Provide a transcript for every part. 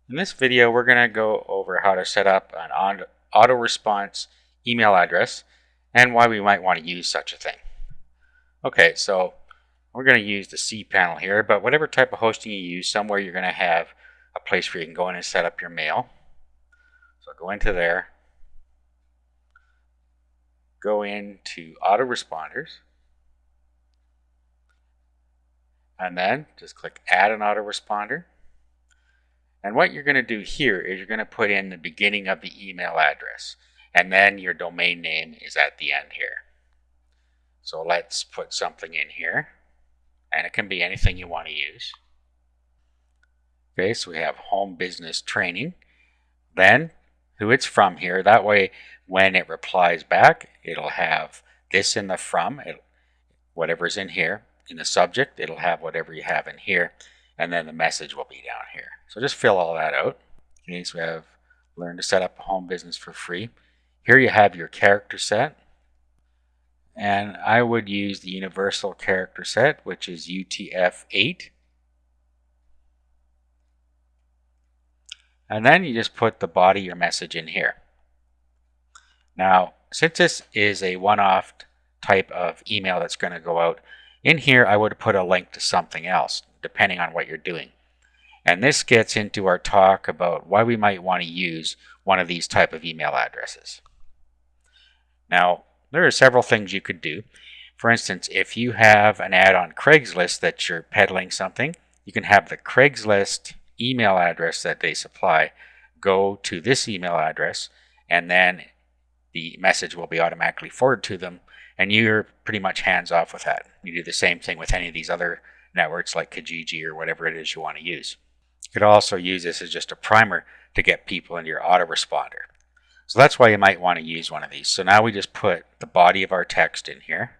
In this video, we're going to go over how to set up an auto-response email address and why we might want to use such a thing. Okay, so we're going to use the cPanel here, but whatever type of hosting you use, somewhere you're going to have a place where you can go in and set up your mail. So go into there, go into autoresponders, and then just click add an autoresponder. And what you're going to do here is you're going to put in the beginning of the email address, and then your domain name is at the end here. So let's put something in here, and it can be anything you want to use. Okay, so we have home business training, then who it's from here. That way when it replies back, it'll have this in the from, whatever's in here. In the subject, it'll have whatever you have in here, and then the message will be down here. So just fill all that out. Okay, so we have learn to set up a home business for free. Here you have your character set, and I would use the universal character set, which is UTF-8. And then you just put the body of your message in here. Now, since this is a one-off type of email that's going to go out, in here I would put a link to something else, depending on what you're doing. And this gets into our talk about why we might want to use one of these type of email addresses. Now, there are several things you could do. For instance, if you have an ad on Craigslist that you're peddling something, you can have the Craigslist email address that they supply go to this email address, and then the message will be automatically forwarded to them, and you're pretty much hands off with that. You do the same thing with any of these other networks like Kijiji or whatever it is you want to use. You could also use this as just a primer to get people into your autoresponder. So that's why you might want to use one of these. So now we just put the body of our text in here.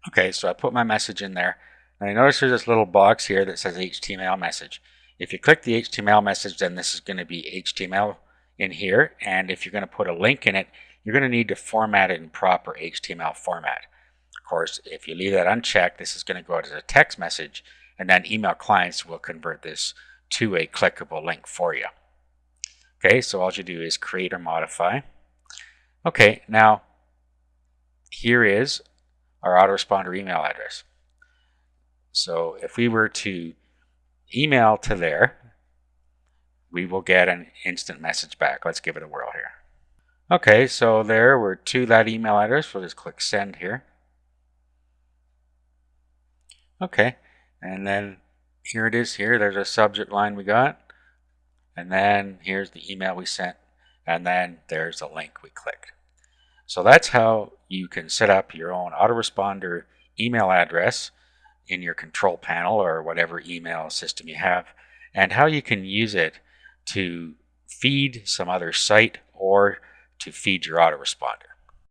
Okay, so I put my message in there. And I notice there's this little box here that says HTML message. If you click the HTML message, then this is going to be HTML in here. And if you're going to put a link in it, you're going to need to format it in proper HTML format. Of course, if you leave that unchecked, this is going to go out as a text message, and then email clients will convert this to a clickable link for you. Okay, so all you do is create or modify. Okay, now here is our autoresponder email address. So if we were to email to there, we will get an instant message back. Let's give it a whirl here. Okay, so there we're to that email address. We'll just click send here. Okay, and then here it is here. There's a subject line we got. And then here's the email we sent. And then there's the link we clicked. So that's how you can set up your own autoresponder email address in your control panel or whatever email system you have, and how you can use it to feed some other site or to feed your autoresponder.